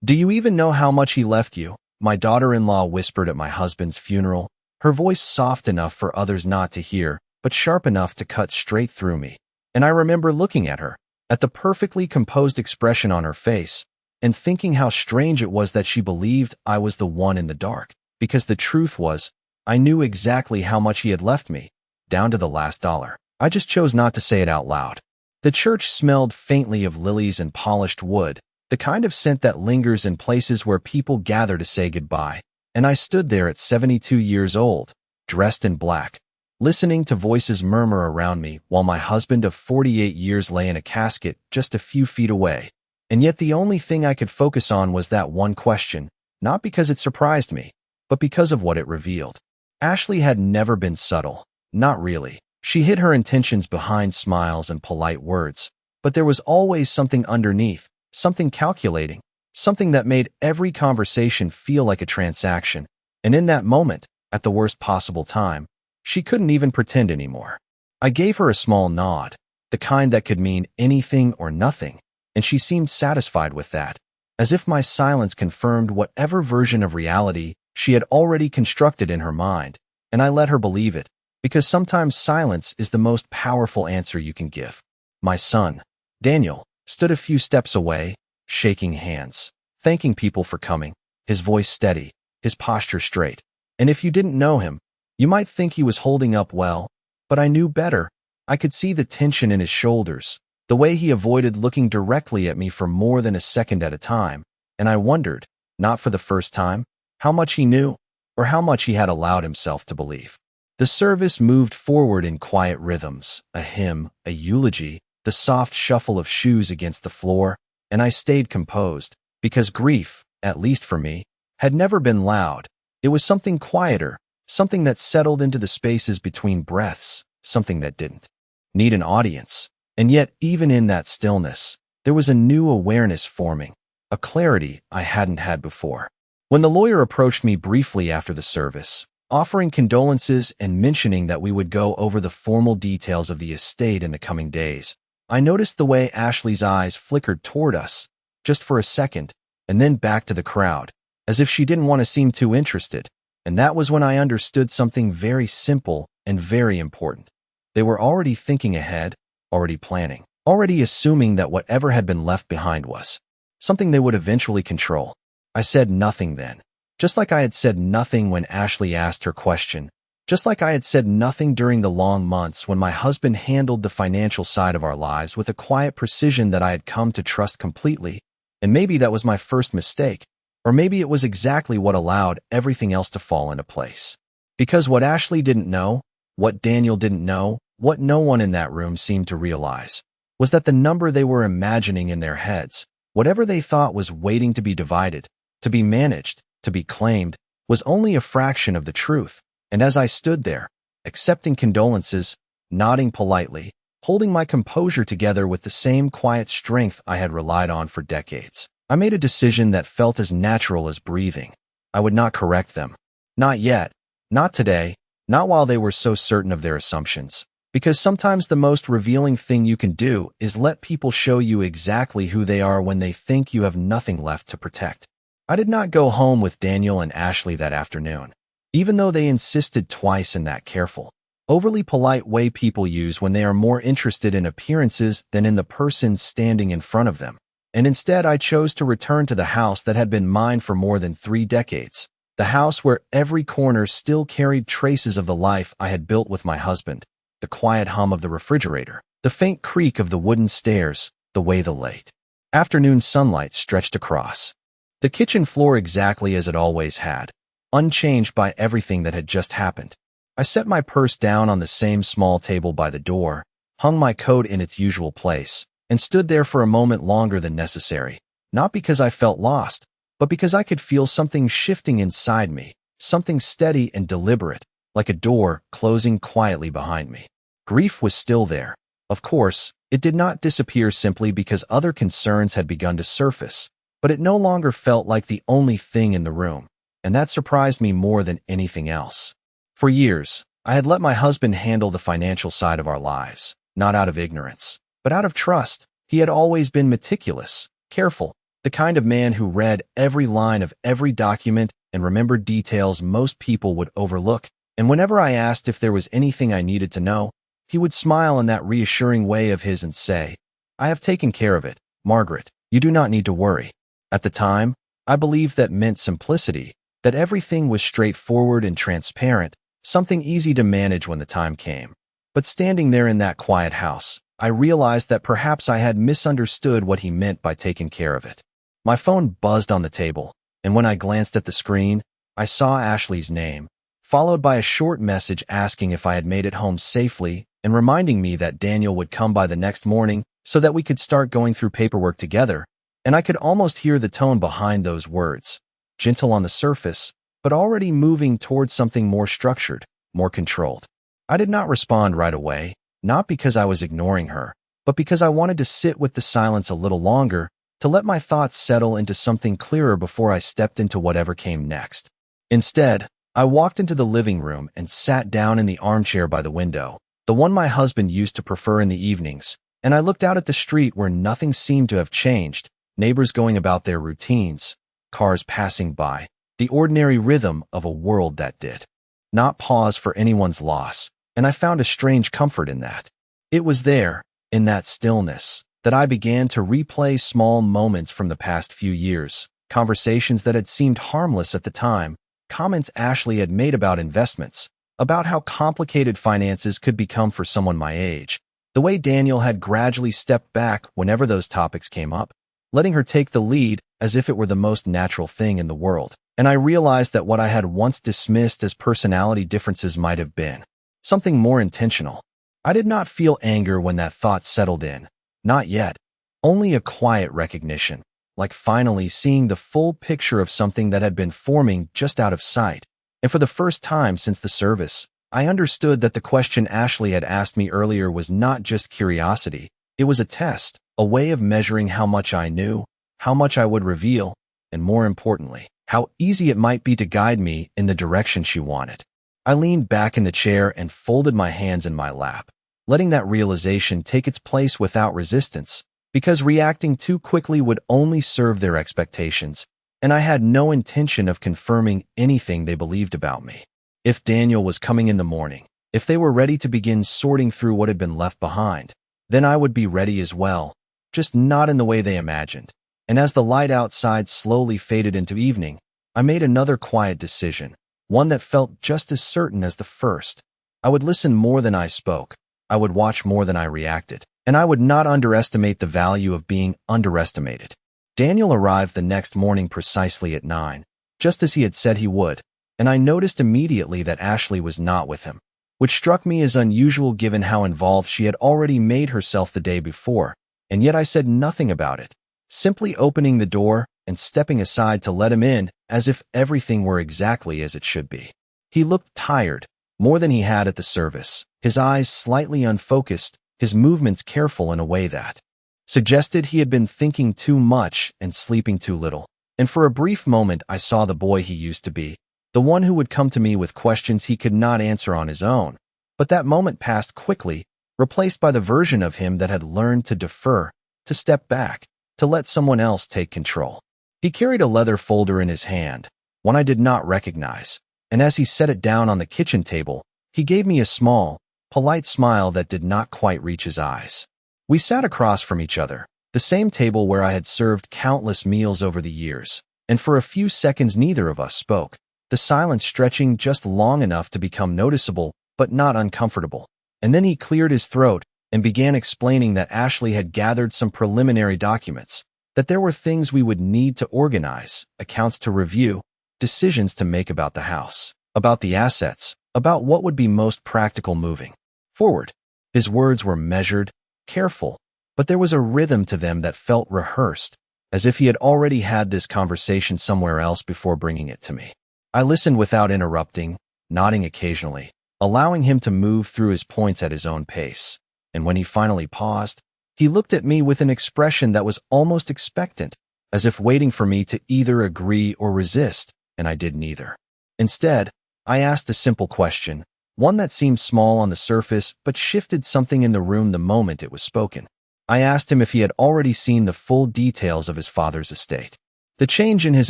Do you even know how much he left you? My daughter-in-law whispered at my husband's funeral, her voice soft enough for others not to hear, but sharp enough to cut straight through me. And I remember looking at her, at the perfectly composed expression on her face, and thinking how strange it was that she believed I was the one in the dark. Because the truth was, I knew exactly how much he had left me, down to the last dollar. I just chose not to say it out loud. The church smelled faintly of lilies and polished wood, the kind of scent that lingers in places where people gather to say goodbye. And I stood there at 72 years old, dressed in black, listening to voices murmur around me while my husband of 48 years lay in a casket just a few feet away. And yet the only thing I could focus on was that one question, not because it surprised me, but because of what it revealed. Ashley had never been subtle. Not really. She hid her intentions behind smiles and polite words, but there was always something underneath, something calculating, something that made every conversation feel like a transaction. And in that moment, at the worst possible time, she couldn't even pretend anymore. I gave her a small nod, the kind that could mean anything or nothing, and she seemed satisfied with that, as if my silence confirmed whatever version of reality she had already constructed in her mind, and I let her believe it, because sometimes silence is the most powerful answer you can give. My son, Daniel, stood a few steps away, shaking hands, thanking people for coming, his voice steady, his posture straight. And if you didn't know him, you might think he was holding up well, but I knew better. I could see the tension in his shoulders, the way he avoided looking directly at me for more than a second at a time, and I wondered, not for the first time, how much he knew, or how much he had allowed himself to believe. The service moved forward in quiet rhythms, a hymn, a eulogy, the soft shuffle of shoes against the floor, and I stayed composed, because grief, at least for me, had never been loud. It was something quieter, something that settled into the spaces between breaths, something that didn't need an audience. And yet, even in that stillness, there was a new awareness forming, a clarity I hadn't had before. When the lawyer approached me briefly after the service, offering condolences and mentioning that we would go over the formal details of the estate in the coming days, I noticed the way Ashley's eyes flickered toward us, just for a second, and then back to the crowd, as if she didn't want to seem too interested. And that was when I understood something very simple and very important. They were already thinking ahead, already planning, already assuming that whatever had been left behind was something they would eventually control. I said nothing then, just like I had said nothing when Ashley asked her question, just like I had said nothing during the long months when my husband handled the financial side of our lives with a quiet precision that I had come to trust completely. And maybe that was my first mistake, or maybe it was exactly what allowed everything else to fall into place. Because what Ashley didn't know, what Daniel didn't know, what no one in that room seemed to realize, was that the number they were imagining in their heads, whatever they thought was waiting to be divided, to be managed, to be claimed, was only a fraction of the truth. And as I stood there, accepting condolences, nodding politely, holding my composure together with the same quiet strength I had relied on for decades, I made a decision that felt as natural as breathing. I would not correct them. Not yet. Not today. Not while they were so certain of their assumptions. Because sometimes the most revealing thing you can do is let people show you exactly who they are when they think you have nothing left to protect. I did not go home with Daniel and Ashley that afternoon, even though they insisted twice in that careful, overly polite way people use when they are more interested in appearances than in the person standing in front of them. And instead I chose to return to the house that had been mine for more than 3 decades, the house where every corner still carried traces of the life I had built with my husband. The quiet hum of the refrigerator, the faint creak of the wooden stairs, the way the late afternoon sunlight stretched across the kitchen floor exactly as it always had, unchanged by everything that had just happened. I set my purse down on the same small table by the door, hung my coat in its usual place, and stood there for a moment longer than necessary, not because I felt lost, but because I could feel something shifting inside me, something steady and deliberate, like a door closing quietly behind me. Grief was still there. Of course, it did not disappear simply because other concerns had begun to surface, but it no longer felt like the only thing in the room, and that surprised me more than anything else. For years, I had let my husband handle the financial side of our lives, not out of ignorance, but out of trust. He had always been meticulous, careful, The kind of man who read every line of every document and remembered details most people would overlook. And whenever I asked if there was anything I needed to know, he would smile in that reassuring way of his and say, "I have taken care of it, Margaret. You do not need to worry." At the time, I believed that meant simplicity, that everything was straightforward and transparent, something easy to manage when the time came. But standing there in that quiet house, I realized that perhaps I had misunderstood what he meant by taking care of it. My phone buzzed on the table, and when I glanced at the screen, I saw Ashley's name, followed by a short message asking if I had made it home safely and reminding me that Daniel would come by the next morning so that we could start going through paperwork together. And I could almost hear the tone behind those words, gentle on the surface, but already moving towards something more structured, more controlled. I did not respond right away, not because I was ignoring her, but because I wanted to sit with the silence a little longer, to let my thoughts settle into something clearer before I stepped into whatever came next. Instead, I walked into the living room and sat down in the armchair by the window, the one my husband used to prefer in the evenings, and I looked out at the street where nothing seemed to have changed, neighbors going about their routines, cars passing by, the ordinary rhythm of a world that did not pause for anyone's loss, and I found a strange comfort in that. It was there, in that stillness, that I began to replay small moments from the past few years, conversations that had seemed harmless at the time, comments Ashley had made about investments, about how complicated finances could become for someone my age, the way Daniel had gradually stepped back whenever those topics came up, letting her take the lead as if it were the most natural thing in the world. And I realized that what I had once dismissed as personality differences might have been something more intentional. I did not feel anger when that thought settled in. Not yet. Only a quiet recognition, like finally seeing the full picture of something that had been forming just out of sight. And for the first time since the service, I understood that the question Ashley had asked me earlier was not just curiosity. It was a test, a way of measuring how much I knew, how much I would reveal, and more importantly, how easy it might be to guide me in the direction she wanted. I leaned back in the chair and folded my hands in my lap, letting that realization take its place without resistance, because reacting too quickly would only serve their expectations, and I had no intention of confirming anything they believed about me. If Daniel was coming in the morning, if they were ready to begin sorting through what had been left behind, then I would be ready as well, just not in the way they imagined. And as the light outside slowly faded into evening, I made another quiet decision, one that felt just as certain as the first. I would listen more than I spoke. I would watch more than I reacted, and I would not underestimate the value of being underestimated. Daniel arrived the next morning precisely at 9, just as he had said he would, and I noticed immediately that Ashley was not with him, which struck me as unusual given how involved she had already made herself the day before, and yet I said nothing about it, simply opening the door and stepping aside to let him in as if everything were exactly as it should be. He looked tired, more than he had at the service, his eyes slightly unfocused, his movements careful in a way that suggested he had been thinking too much and sleeping too little. And for a brief moment I saw the boy he used to be, the one who would come to me with questions he could not answer on his own. But that moment passed quickly, replaced by the version of him that had learned to defer, to step back, to let someone else take control. He carried a leather folder in his hand, one I did not recognize, and as he set it down on the kitchen table, he gave me a small, polite smile that did not quite reach his eyes. We sat across from each other, the same table where I had served countless meals over the years, and for a few seconds neither of us spoke, the silence stretching just long enough to become noticeable but not uncomfortable. And then he cleared his throat and began explaining that Ashley had gathered some preliminary documents, that there were things we would need to organize, accounts to review, decisions to make about the house, about the assets, about what would be most practical moving forward. His words were measured, careful, but there was a rhythm to them that felt rehearsed, as if he had already had this conversation somewhere else before bringing it to me. I listened without interrupting, nodding occasionally, allowing him to move through his points at his own pace. And when he finally paused, he looked at me with an expression that was almost expectant, as if waiting for me to either agree or resist, and I did neither. Instead, I asked a simple question, one that seemed small on the surface but shifted something in the room the moment it was spoken. I asked him if he had already seen the full details of his father's estate. The change in his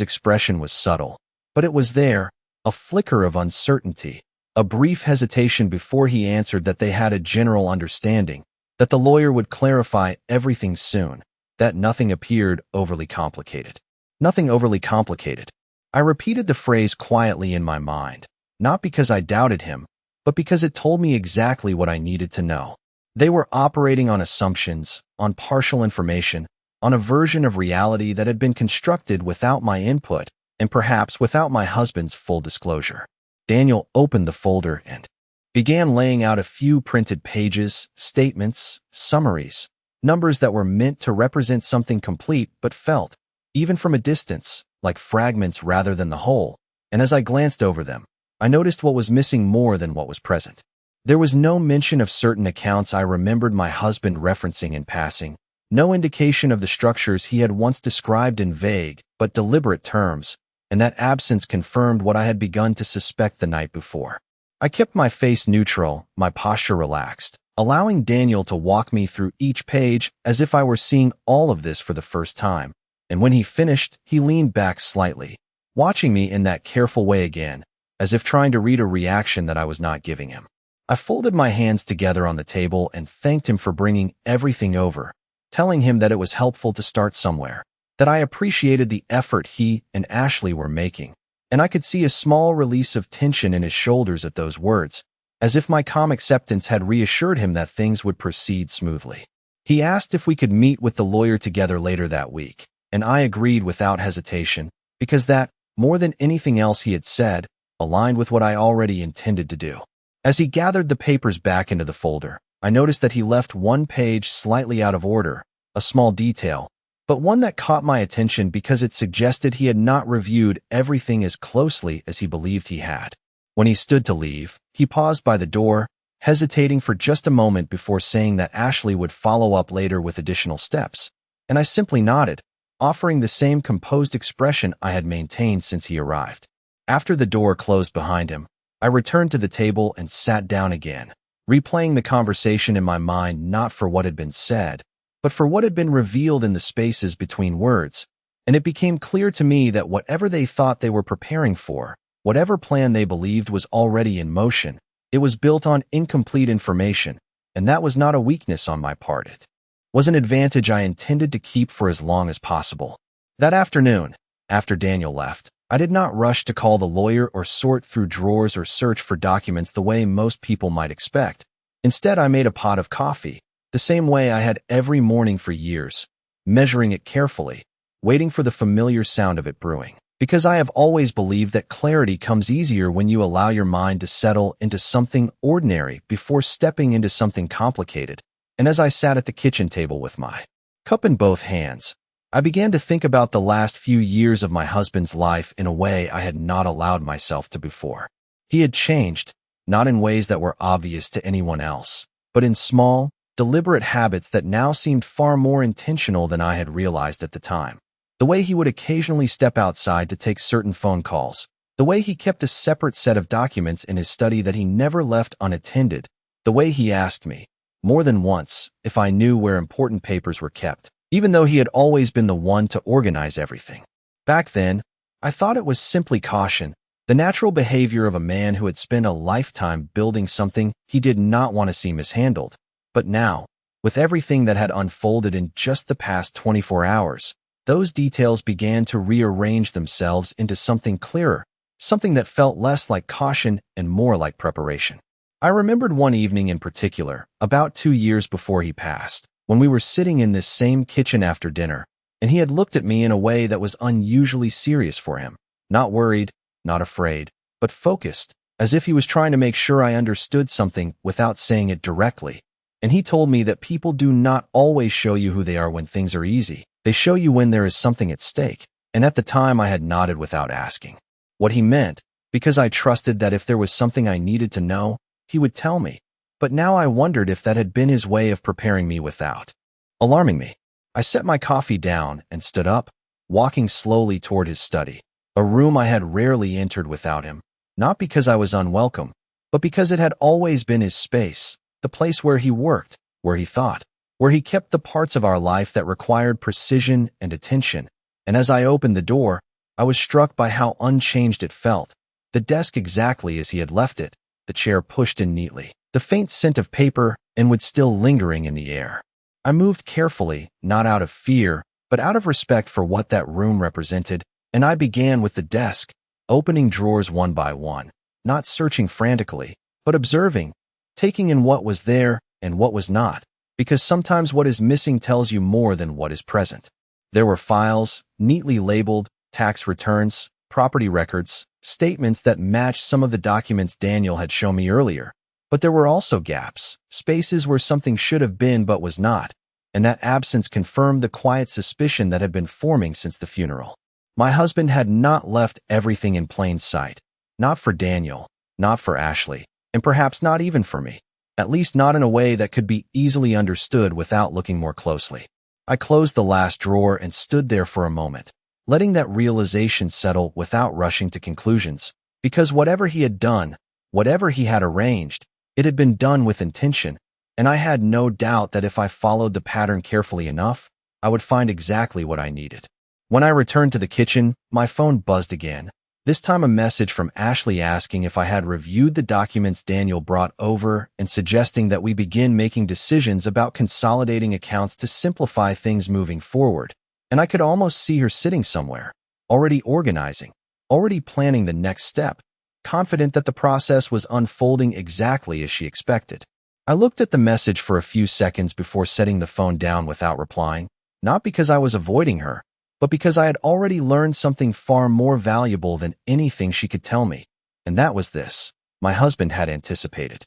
expression was subtle, but it was there, a flicker of uncertainty, a brief hesitation before he answered that they had a general understanding, that the lawyer would clarify everything soon, that nothing appeared overly complicated. Nothing overly complicated. I repeated the phrase quietly in my mind, not because I doubted him, but because it told me exactly what I needed to know. They were operating on assumptions, on partial information, on a version of reality that had been constructed without my input and perhaps without my husband's full disclosure. Daniel opened the folder and began laying out a few printed pages, statements, summaries, numbers that were meant to represent something complete but felt, even from a distance, like fragments rather than the whole. And as I glanced over them, I noticed what was missing more than what was present. There was no mention of certain accounts I remembered my husband referencing in passing, no indication of the structures he had once described in vague but deliberate terms, and that absence confirmed what I had begun to suspect the night before. I kept my face neutral, my posture relaxed, allowing Daniel to walk me through each page as if I were seeing all of this for the first time. And when he finished, he leaned back slightly, watching me in that careful way again, as if trying to read a reaction that I was not giving him. I folded my hands together on the table and thanked him for bringing everything over, telling him that it was helpful to start somewhere, that I appreciated the effort he and Ashley were making, and I could see a small release of tension in his shoulders at those words, as if my calm acceptance had reassured him that things would proceed smoothly. He asked if we could meet with the lawyer together later that week, and I agreed without hesitation, because that, more than anything else he had said, aligned with what I already intended to do. As he gathered the papers back into the folder, I noticed that he left one page slightly out of order, a small detail, but one that caught my attention because it suggested he had not reviewed everything as closely as he believed he had. When he stood to leave, he paused by the door, hesitating for just a moment before saying that Ashley would follow up later with additional steps, and I simply nodded, offering the same composed expression I had maintained since he arrived. After the door closed behind him, I returned to the table and sat down again, replaying the conversation in my mind not for what had been said, but for what had been revealed in the spaces between words, and it became clear to me that whatever they thought they were preparing for, whatever plan they believed was already in motion, it was built on incomplete information, and that was not a weakness on my part. It was an advantage I intended to keep for as long as possible. That afternoon, after Daniel left, I did not rush to call the lawyer or sort through drawers or search for documents the way most people might expect. Instead, I made a pot of coffee, the same way I had every morning for years, measuring it carefully, waiting for the familiar sound of it brewing. Because I have always believed that clarity comes easier when you allow your mind to settle into something ordinary before stepping into something complicated. And as I sat at the kitchen table with my cup in both hands, I began to think about the last few years of my husband's life in a way I had not allowed myself to before. He had changed, not in ways that were obvious to anyone else, but in small, deliberate habits that now seemed far more intentional than I had realized at the time. The way he would occasionally step outside to take certain phone calls, the way he kept a separate set of documents in his study that he never left unattended, the way he asked me, more than once, if I knew where important papers were kept, even though he had always been the one to organize everything. Back then, I thought it was simply caution, the natural behavior of a man who had spent a lifetime building something he did not want to see mishandled. But now, with everything that had unfolded in just the past 24 hours, those details began to rearrange themselves into something clearer, something that felt less like caution and more like preparation. I remembered one evening in particular, about 2 years before he passed, when we were sitting in this same kitchen after dinner, and he had looked at me in a way that was unusually serious for him, not worried, not afraid, but focused, as if he was trying to make sure I understood something without saying it directly. And he told me that people do not always show you who they are when things are easy. They show you when there is something at stake. And at the time I had nodded without asking what he meant, because I trusted that if there was something I needed to know, he would tell me. But now I wondered if that had been his way of preparing me without alarming me. I set my coffee down and stood up, walking slowly toward his study, a room I had rarely entered without him, not because I was unwelcome, but because it had always been his space, the place where he worked, where he thought, where he kept the parts of our life that required precision and attention. And as I opened the door, I was struck by how unchanged it felt. The desk exactly as he had left it, the chair pushed in neatly, the faint scent of paper and wood still lingering in the air. I moved carefully, not out of fear, but out of respect for what that room represented, and I began with the desk, opening drawers one by one, not searching frantically, but observing, taking in what was there and what was not, because sometimes what is missing tells you more than what is present. There were files, neatly labeled, tax returns, property records, statements that matched some of the documents Daniel had shown me earlier. But there were also gaps, spaces where something should have been but was not, and that absence confirmed the quiet suspicion that had been forming since the funeral. My husband had not left everything in plain sight. Not for Daniel, not for Ashley, and perhaps not even for me. At least not in a way that could be easily understood without looking more closely. I closed the last drawer and stood there for a moment, letting that realization settle without rushing to conclusions, because whatever he had done, whatever he had arranged, it had been done with intention, and I had no doubt that if I followed the pattern carefully enough, I would find exactly what I needed. When I returned to the kitchen, my phone buzzed again, this time a message from Ashley asking if I had reviewed the documents Daniel brought over and suggesting that we begin making decisions about consolidating accounts to simplify things moving forward. And I could almost see her sitting somewhere, already organizing, already planning the next step, confident that the process was unfolding exactly as she expected. I looked at the message for a few seconds before setting the phone down without replying, not because I was avoiding her, but because I had already learned something far more valuable than anything she could tell me, and that was this: my husband had anticipated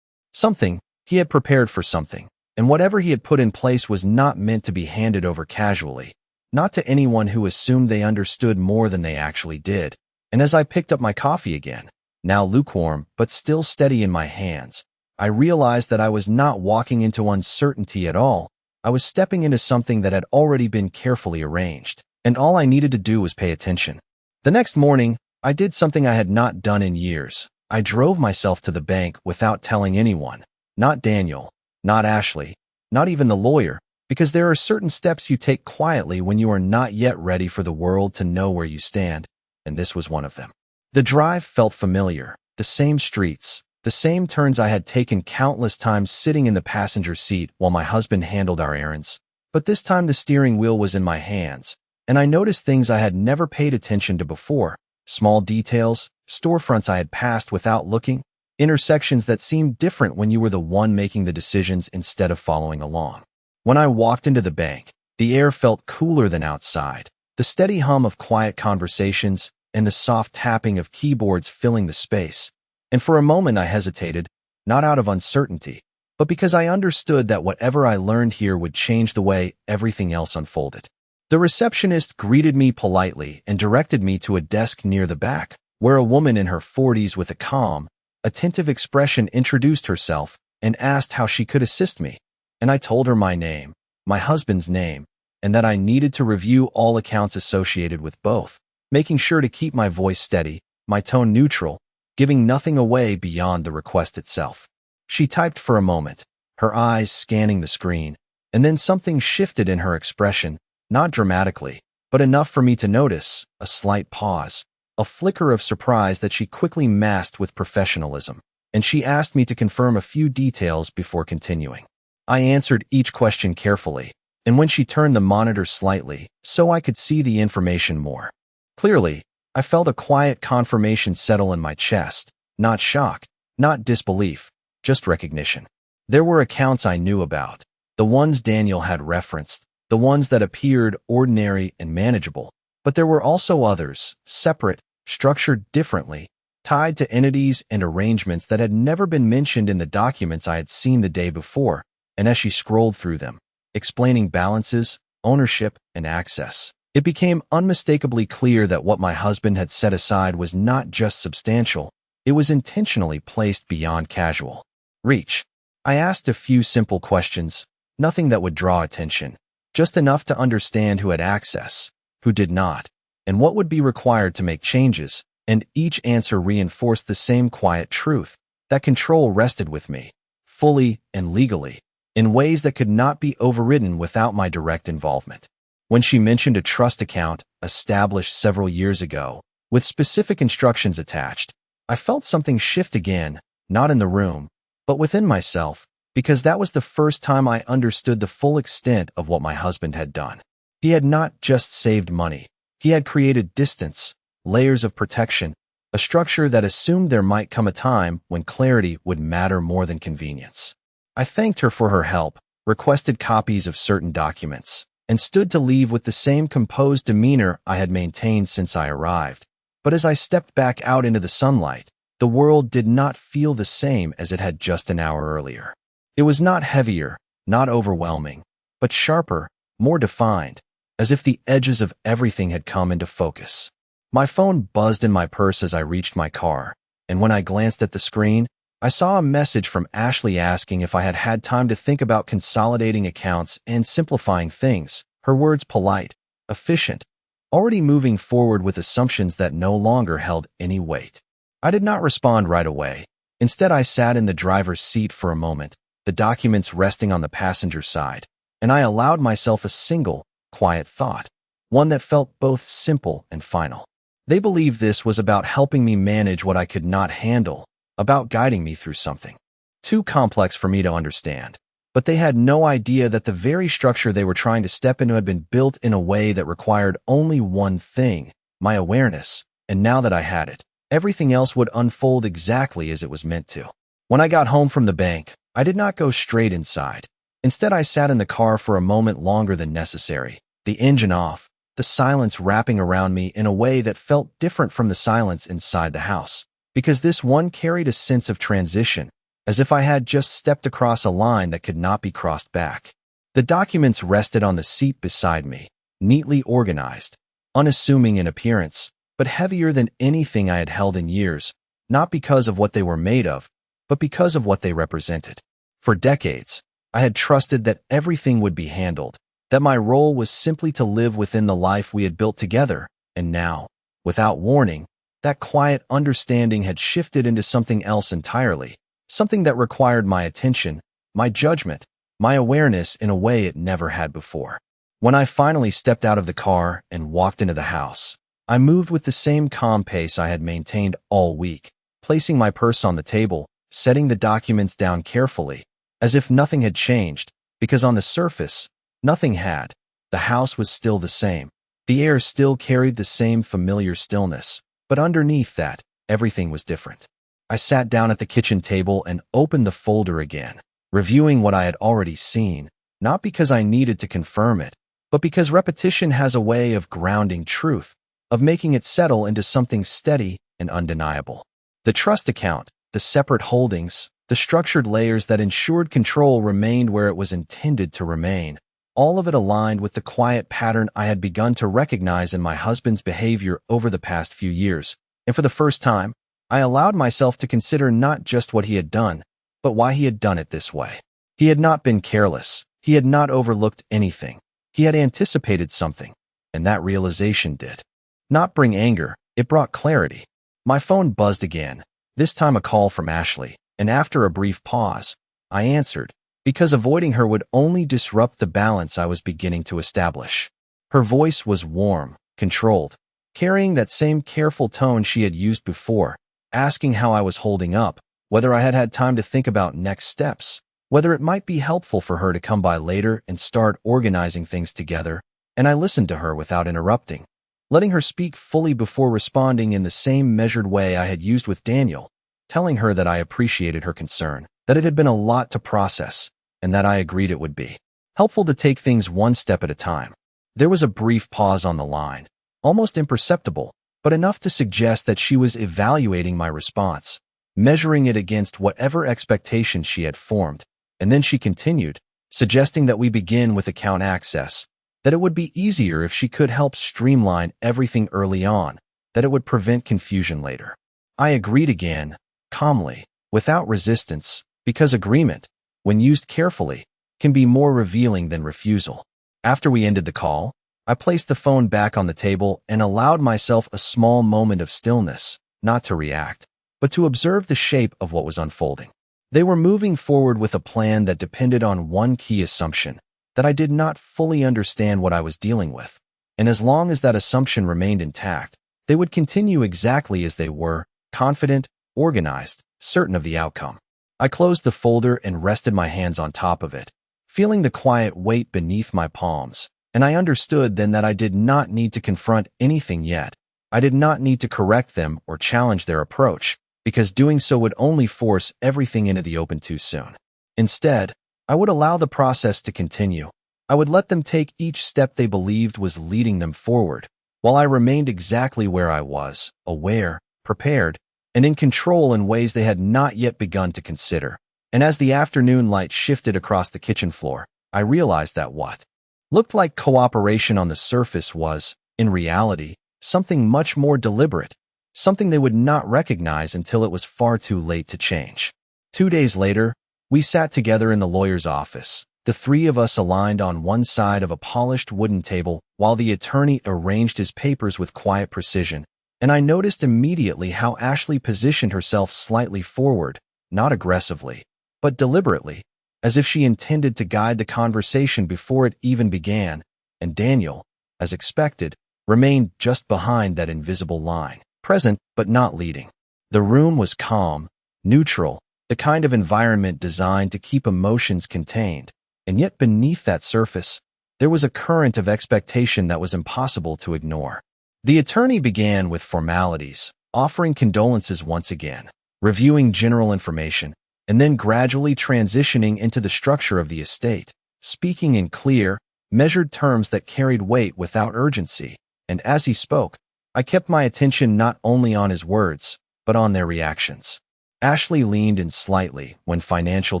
something, he had prepared for something, and whatever he had put in place was not meant to be handed over casually, not to anyone who assumed they understood more than they actually did. And as I picked up my coffee again, now lukewarm but still steady in my hands, I realized that I was not walking into uncertainty at all. I was stepping into something that had already been carefully arranged, and all I needed to do was pay attention. The next morning, I did something I had not done in years. I drove myself to the bank without telling anyone, not Daniel, not Ashley, not even the lawyer, because there are certain steps you take quietly when you are not yet ready for the world to know where you stand, and this was one of them. The drive felt familiar, the same streets, the same turns I had taken countless times sitting in the passenger seat while my husband handled our errands. But this time the steering wheel was in my hands, and I noticed things I had never paid attention to before, small details, storefronts I had passed without looking, intersections that seemed different when you were the one making the decisions instead of following along. When I walked into the bank, the air felt cooler than outside, the steady hum of quiet conversations and the soft tapping of keyboards filling the space. And for a moment I hesitated, not out of uncertainty, but because I understood that whatever I learned here would change the way everything else unfolded. The receptionist greeted me politely and directed me to a desk near the back, where a woman in her 40s with a calm, attentive expression introduced herself and asked how she could assist me. And I told her my name, my husband's name, and that I needed to review all accounts associated with both, making sure to keep my voice steady, my tone neutral, giving nothing away beyond the request itself. She typed for a moment, her eyes scanning the screen, and then something shifted in her expression, not dramatically, but enough for me to notice, a slight pause, a flicker of surprise that she quickly masked with professionalism, and she asked me to confirm a few details before continuing. I answered each question carefully, and when she turned the monitor slightly, so I could see the information more clearly, I felt a quiet confirmation settle in my chest, not shock, not disbelief, just recognition. There were accounts I knew about, the ones Daniel had referenced, the ones that appeared ordinary and manageable, but there were also others, separate, structured differently, tied to entities and arrangements that had never been mentioned in the documents I had seen the day before. And as she scrolled through them, explaining balances, ownership, and access, it became unmistakably clear that what my husband had set aside was not just substantial, it was intentionally placed beyond casual reach. I asked a few simple questions, nothing that would draw attention, just enough to understand who had access, who did not, and what would be required to make changes, and each answer reinforced the same quiet truth, that control rested with me, fully and legally. in ways that could not be overridden without my direct involvement. When she mentioned a trust account established several years ago, with specific instructions attached, I felt something shift again, not in the room, but within myself, because that was the first time I understood the full extent of what my husband had done. He had not just saved money. He had created distance, layers of protection, a structure that assumed there might come a time when clarity would matter more than convenience. I thanked her for her help, requested copies of certain documents, and stood to leave with the same composed demeanor I had maintained since I arrived. But as I stepped back out into the sunlight, the world did not feel the same as it had just an hour earlier. It was not heavier, not overwhelming, but sharper, more defined, as if the edges of everything had come into focus. My phone buzzed in my purse as I reached my car, and when I glanced at the screen, I saw a message from Ashley asking if I had had time to think about consolidating accounts and simplifying things, her words polite, efficient, already moving forward with assumptions that no longer held any weight. I did not respond right away. Instead, I sat in the driver's seat for a moment, the documents resting on the passenger side, and I allowed myself a single, quiet thought, one that felt both simple and final. They believed this was about helping me manage what I could not handle, about guiding me through something too complex for me to understand. But they had no idea that the very structure they were trying to step into had been built in a way that required only one thing, my awareness, and now that I had it, everything else would unfold exactly as it was meant to. When I got home from the bank, I did not go straight inside. Instead, I sat in the car for a moment longer than necessary, the engine off, the silence wrapping around me in a way that felt different from the silence inside the house, because this one carried a sense of transition, as if I had just stepped across a line that could not be crossed back. The documents rested on the seat beside me, neatly organized, unassuming in appearance, but heavier than anything I had held in years, not because of what they were made of, but because of what they represented. For decades, I had trusted that everything would be handled, that my role was simply to live within the life we had built together, and now, without warning, that quiet understanding had shifted into something else entirely, something that required my attention, my judgment, my awareness in a way it never had before. When I finally stepped out of the car and walked into the house, I moved with the same calm pace I had maintained all week, placing my purse on the table, setting the documents down carefully, as if nothing had changed, because on the surface, nothing had. The house was still the same. The air still carried the same familiar stillness, but underneath that, everything was different. I sat down at the kitchen table and opened the folder again, reviewing what I had already seen, not because I needed to confirm it, but because repetition has a way of grounding truth, of making it settle into something steady and undeniable. The trust account, the separate holdings, the structured layers that ensured control remained where it was intended to remain. All of it aligned with the quiet pattern I had begun to recognize in my husband's behavior over the past few years, and for the first time, I allowed myself to consider not just what he had done, but why he had done it this way. He had not been careless. He had not overlooked anything. He had anticipated something, and that realization did not bring anger, it brought clarity. My phone buzzed again, this time a call from Ashley, and after a brief pause, I answered, because avoiding her would only disrupt the balance I was beginning to establish. Her voice was warm, controlled, carrying that same careful tone she had used before, asking how I was holding up, whether I had had time to think about next steps, whether it might be helpful for her to come by later and start organizing things together, and I listened to her without interrupting, letting her speak fully before responding in the same measured way I had used with Daniel, telling her that I appreciated her concern, that it had been a lot to process, and that I agreed it would be helpful to take things one step at a time. There was a brief pause on the line, almost imperceptible, but enough to suggest that she was evaluating my response, measuring it against whatever expectations she had formed, and then she continued, suggesting that we begin with account access, that it would be easier if she could help streamline everything early on, that it would prevent confusion later. I agreed again, calmly, without resistance, because agreement, when used carefully, can be more revealing than refusal. After we ended the call, I placed the phone back on the table and allowed myself a small moment of stillness, not to react, but to observe the shape of what was unfolding. They were moving forward with a plan that depended on one key assumption, that I did not fully understand what I was dealing with. And as long as that assumption remained intact, they would continue exactly as they were, confident, organized, certain of the outcome. I closed the folder and rested my hands on top of it, feeling the quiet weight beneath my palms, and I understood then that I did not need to confront anything yet. I did not need to correct them or challenge their approach, because doing so would only force everything into the open too soon. Instead, I would allow the process to continue. I would let them take each step they believed was leading them forward, while I remained exactly where I was, aware, prepared, and in control in ways they had not yet begun to consider. And as the afternoon light shifted across the kitchen floor, I realized that what looked like cooperation on the surface was, in reality, something much more deliberate, something they would not recognize until it was far too late to change. 2 days later, we sat together in the lawyer's office, the three of us aligned on one side of a polished wooden table while the attorney arranged his papers with quiet precision, and I noticed immediately how Ashley positioned herself slightly forward, not aggressively, but deliberately, as if she intended to guide the conversation before it even began, and Daniel, as expected, remained just behind that invisible line, present but not leading. The room was calm, neutral, the kind of environment designed to keep emotions contained, and yet beneath that surface, there was a current of expectation that was impossible to ignore. The attorney began with formalities, offering condolences once again, reviewing general information, and then gradually transitioning into the structure of the estate, speaking in clear, measured terms that carried weight without urgency. And as he spoke, I kept my attention not only on his words, but on their reactions. Ashley leaned in slightly when financial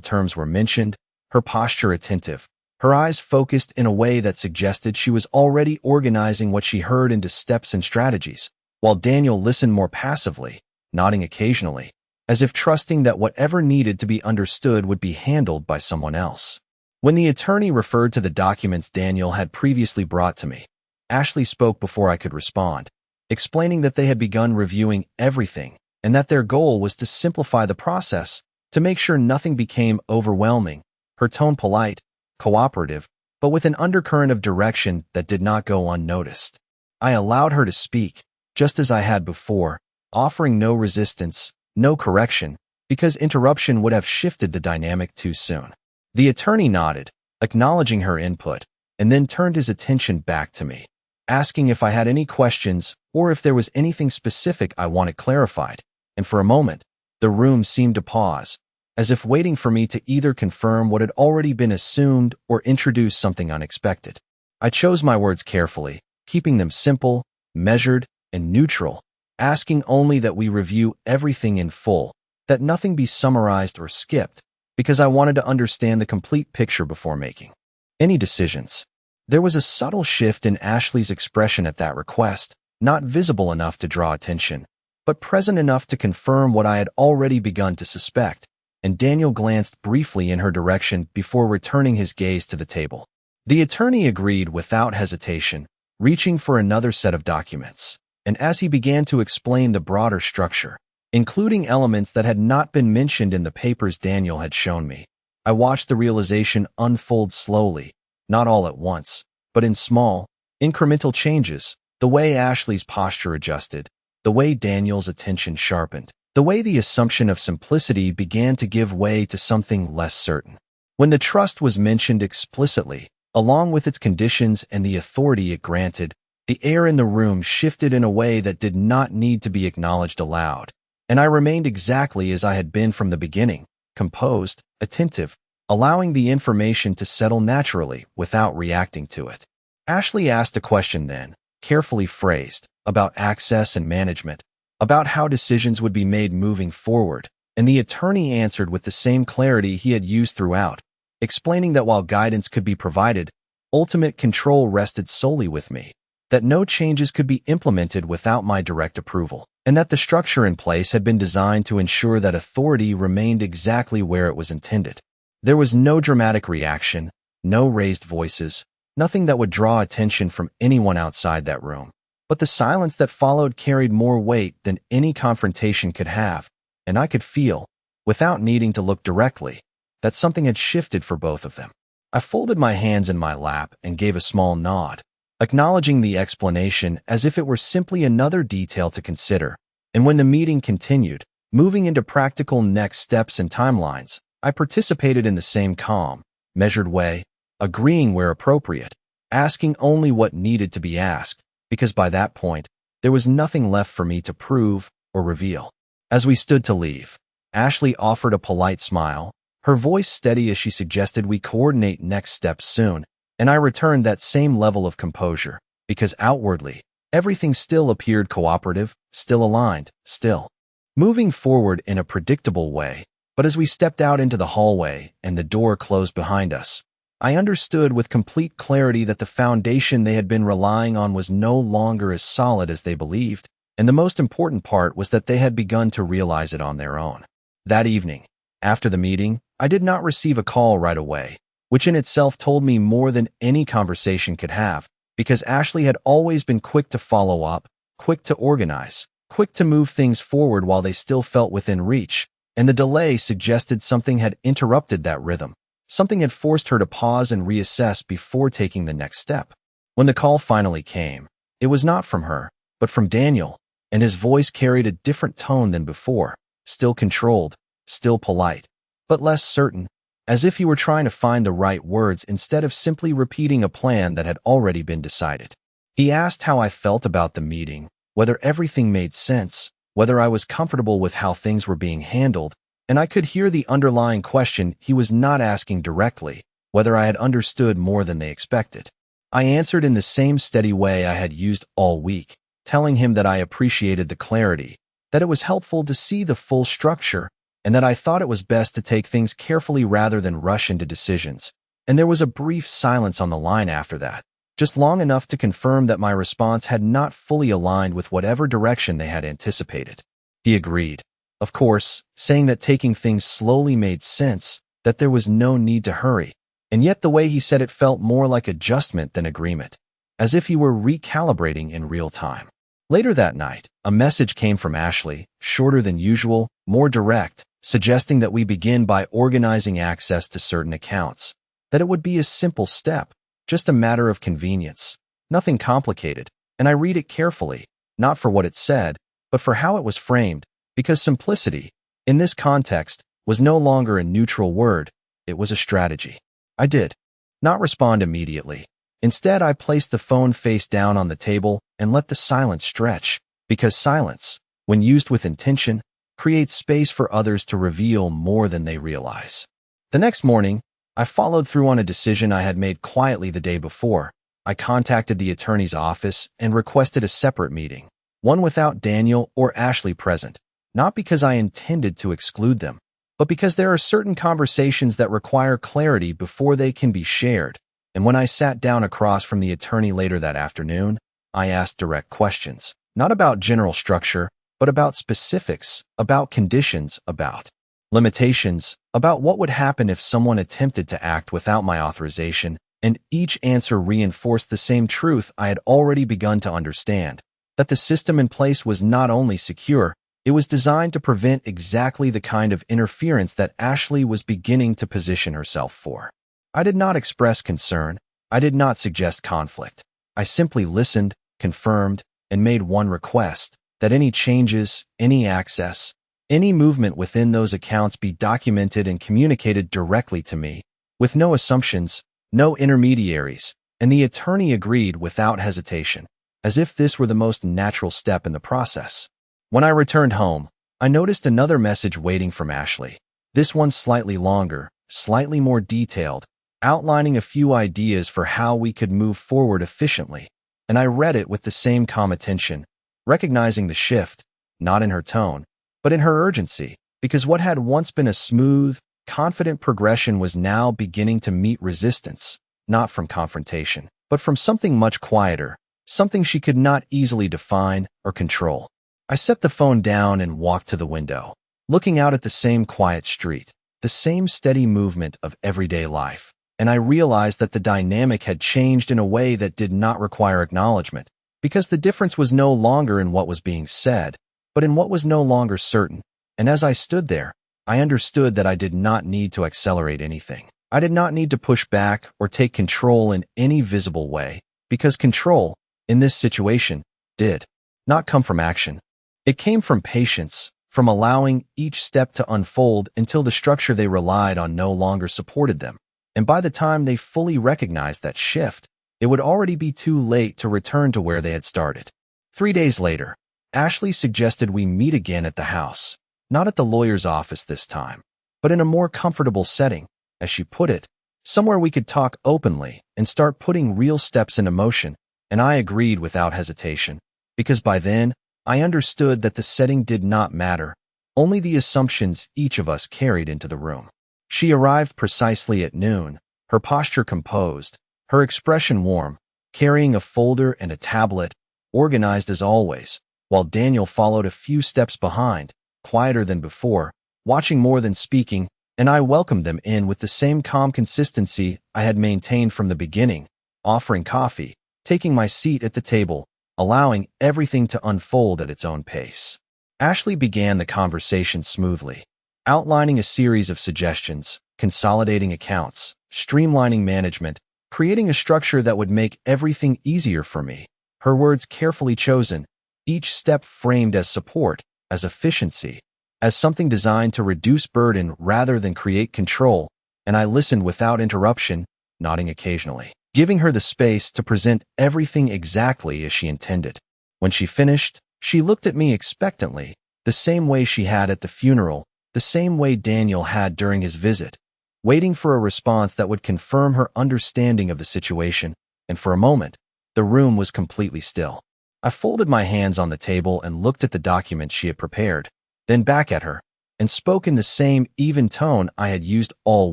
terms were mentioned, her posture attentive, her eyes focused in a way that suggested she was already organizing what she heard into steps and strategies, while Daniel listened more passively, nodding occasionally, as if trusting that whatever needed to be understood would be handled by someone else. When the attorney referred to the documents Daniel had previously brought to me, Ashley spoke before I could respond, explaining that they had begun reviewing everything and that their goal was to simplify the process, to make sure nothing became overwhelming, her tone polite, cooperative, but with an undercurrent of direction that did not go unnoticed. I allowed her to speak, just as I had before, offering no resistance, no correction, because interruption would have shifted the dynamic too soon. The attorney nodded, acknowledging her input, and then turned his attention back to me, asking if I had any questions or if there was anything specific I wanted clarified, and for a moment, the room seemed to pause, as if waiting for me to either confirm what had already been assumed or introduce something unexpected. I chose my words carefully, keeping them simple, measured, and neutral, asking only that we review everything in full, that nothing be summarized or skipped, because I wanted to understand the complete picture before making any decisions. There was a subtle shift in Ashley's expression at that request, not visible enough to draw attention, but present enough to confirm what I had already begun to suspect, and Daniel glanced briefly in her direction before returning his gaze to the table. The attorney agreed without hesitation, reaching for another set of documents, and as he began to explain the broader structure, including elements that had not been mentioned in the papers Daniel had shown me, I watched the realization unfold slowly, not all at once, but in small, incremental changes, the way Ashley's posture adjusted, the way Daniel's attention sharpened, the way the assumption of simplicity began to give way to something less certain. When the trust was mentioned explicitly, along with its conditions and the authority it granted, the air in the room shifted in a way that did not need to be acknowledged aloud, and I remained exactly as I had been from the beginning, composed, attentive, allowing the information to settle naturally without reacting to it. Ashley asked a question then, carefully phrased, about access and management, about how decisions would be made moving forward, and the attorney answered with the same clarity he had used throughout, explaining that while guidance could be provided, ultimate control rested solely with me, that no changes could be implemented without my direct approval, and that the structure in place had been designed to ensure that authority remained exactly where it was intended. There was no dramatic reaction, no raised voices, nothing that would draw attention from anyone outside that room. But the silence that followed carried more weight than any confrontation could have, and I could feel, without needing to look directly, that something had shifted for both of them. I folded my hands in my lap and gave a small nod, acknowledging the explanation as if it were simply another detail to consider. And when the meeting continued, moving into practical next steps and timelines, I participated in the same calm, measured way, agreeing where appropriate, asking only what needed to be asked, because by that point, there was nothing left for me to prove or reveal. As we stood to leave, Ashley offered a polite smile, her voice steady as she suggested we coordinate next steps soon, and I returned that same level of composure, because outwardly, everything still appeared cooperative, still aligned, still moving forward in a predictable way. But as we stepped out into the hallway and the door closed behind us, I understood with complete clarity that the foundation they had been relying on was no longer as solid as they believed, and the most important part was that they had begun to realize it on their own. That evening, after the meeting, I did not receive a call right away, which in itself told me more than any conversation could have, because Ashley had always been quick to follow up, quick to organize, quick to move things forward while they still felt within reach, and the delay suggested something had interrupted that rhythm. Something had forced her to pause and reassess before taking the next step. When the call finally came, it was not from her, but from Daniel, and his voice carried a different tone than before, still controlled, still polite, but less certain, as if he were trying to find the right words instead of simply repeating a plan that had already been decided. He asked how I felt about the meeting, whether everything made sense, whether I was comfortable with how things were being handled, and I could hear the underlying question he was not asking directly, whether I had understood more than they expected. I answered in the same steady way I had used all week, telling him that I appreciated the clarity, that it was helpful to see the full structure, and that I thought it was best to take things carefully rather than rush into decisions. And there was a brief silence on the line after that, just long enough to confirm that my response had not fully aligned with whatever direction they had anticipated. He agreed, of course, saying that taking things slowly made sense, that there was no need to hurry, and yet the way he said it felt more like adjustment than agreement, as if he were recalibrating in real time. Later that night, a message came from Ashley, shorter than usual, more direct, suggesting that we begin by organizing access to certain accounts, that it would be a simple step, just a matter of convenience, nothing complicated, and I read it carefully, not for what it said, but for how it was framed, because simplicity, in this context, was no longer a neutral word, it was a strategy. I did not respond immediately. Instead, I placed the phone face down on the table and let the silence stretch, because silence, when used with intention, creates space for others to reveal more than they realize. The next morning, I followed through on a decision I had made quietly the day before. I contacted the attorney's office and requested a separate meeting, one without Daniel or Ashley present, not because I intended to exclude them, but because there are certain conversations that require clarity before they can be shared. And when I sat down across from the attorney later that afternoon, I asked direct questions, not about general structure, but about specifics, about conditions, about limitations, about what would happen if someone attempted to act without my authorization, and each answer reinforced the same truth I had already begun to understand, that the system in place was not only secure, it was designed to prevent exactly the kind of interference that Ashley was beginning to position herself for. I did not express concern. I did not suggest conflict. I simply listened, confirmed, and made one request, that any changes, any access, any movement within those accounts be documented and communicated directly to me, with no assumptions, no intermediaries, and the attorney agreed without hesitation, as if this were the most natural step in the process. When I returned home, I noticed another message waiting from Ashley, this one slightly longer, slightly more detailed, outlining a few ideas for how we could move forward efficiently, and I read it with the same calm attention, recognizing the shift, not in her tone, but in her urgency, because what had once been a smooth, confident progression was now beginning to meet resistance, not from confrontation, but from something much quieter, something she could not easily define or control. I set the phone down and walked to the window, looking out at the same quiet street, the same steady movement of everyday life, and I realized that the dynamic had changed in a way that did not require acknowledgement, because the difference was no longer in what was being said, but in what was no longer certain. And as I stood there, I understood that I did not need to accelerate anything. I did not need to push back or take control in any visible way, because control, in this situation, did not come from action. It came from patience, from allowing each step to unfold until the structure they relied on no longer supported them. And by the time they fully recognized that shift, it would already be too late to return to where they had started. 3 days later, Ashley suggested we meet again at the house, not at the lawyer's office this time, but in a more comfortable setting, as she put it, somewhere we could talk openly and start putting real steps into motion, and I agreed without hesitation, because by then, I understood that the setting did not matter, only the assumptions each of us carried into the room. She arrived precisely at noon, her posture composed, her expression warm, carrying a folder and a tablet, organized as always, while Daniel followed a few steps behind, quieter than before, watching more than speaking, and I welcomed them in with the same calm consistency I had maintained from the beginning, offering coffee, taking my seat at the table, allowing everything to unfold at its own pace. Ashley began the conversation smoothly, outlining a series of suggestions, consolidating accounts, streamlining management, creating a structure that would make everything easier for me. Her words carefully chosen, each step framed as support, as efficiency, as something designed to reduce burden rather than create control, and I listened without interruption, nodding occasionally, giving her the space to present everything exactly as she intended. When she finished, she looked at me expectantly, the same way she had at the funeral, the same way Daniel had during his visit, waiting for a response that would confirm her understanding of the situation, and for a moment, the room was completely still. I folded my hands on the table and looked at the document she had prepared, then back at her, and spoke in the same even tone I had used all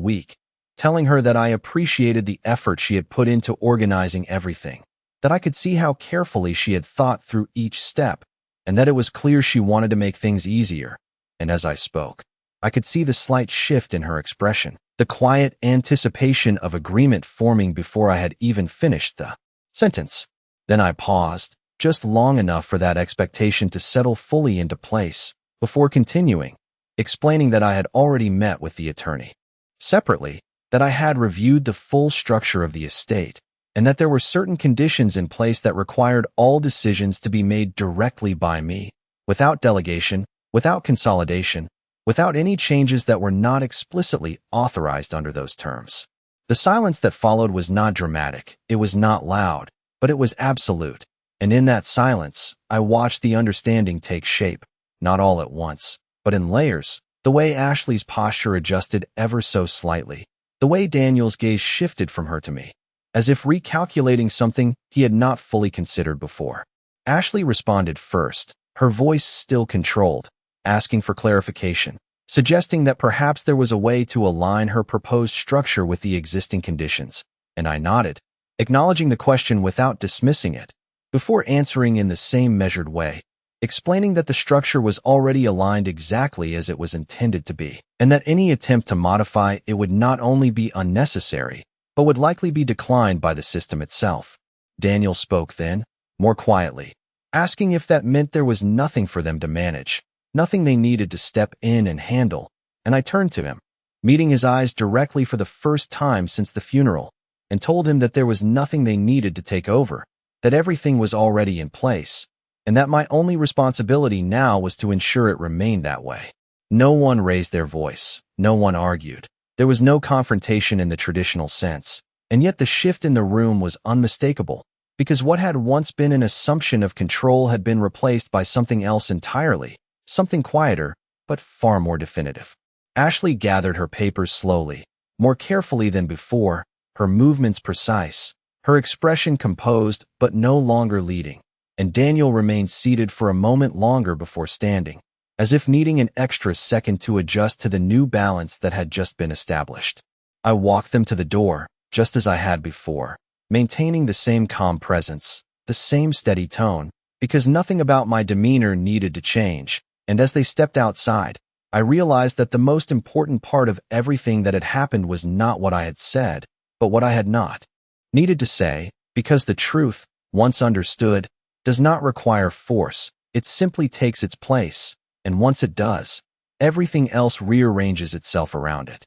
week, telling her that I appreciated the effort she had put into organizing everything, that I could see how carefully she had thought through each step, and that it was clear she wanted to make things easier. And as I spoke, I could see the slight shift in her expression, the quiet anticipation of agreement forming before I had even finished the sentence. Then I paused, just long enough for that expectation to settle fully into place, before continuing, explaining that I had already met with the attorney. Separately, that I had reviewed the full structure of the estate, and that there were certain conditions in place that required all decisions to be made directly by me, without delegation, without consolidation, without any changes that were not explicitly authorized under those terms. The silence that followed was not dramatic, it was not loud, but it was absolute, and in that silence, I watched the understanding take shape, not all at once, but in layers, the way Ashley's posture adjusted ever so slightly, the way Daniel's gaze shifted from her to me, as if recalculating something he had not fully considered before. Ashley responded first, her voice still controlled, asking for clarification, suggesting that perhaps there was a way to align her proposed structure with the existing conditions, and I nodded, acknowledging the question without dismissing it, before answering in the same measured way, explaining that the structure was already aligned exactly as it was intended to be, and that any attempt to modify it would not only be unnecessary, but would likely be declined by the system itself. Daniel spoke then, more quietly, asking if that meant there was nothing for them to manage, nothing they needed to step in and handle, and I turned to him, meeting his eyes directly for the first time since the funeral, and told him that there was nothing they needed to take over, that everything was already in place, and that my only responsibility now was to ensure it remained that way. No one raised their voice, no one argued. There was no confrontation in the traditional sense, and yet the shift in the room was unmistakable, because what had once been an assumption of control had been replaced by something else entirely, something quieter, but far more definitive. Ashley gathered her papers slowly, more carefully than before, her movements precise, her expression composed but no longer leading, and Daniel remained seated for a moment longer before standing, as if needing an extra second to adjust to the new balance that had just been established. I walked them to the door, just as I had before, maintaining the same calm presence, the same steady tone, because nothing about my demeanor needed to change, and as they stepped outside, I realized that the most important part of everything that had happened was not what I had said, but what I had not needed to say, because the truth, once understood, does not require force, it simply takes its place, and once it does, everything else rearranges itself around it.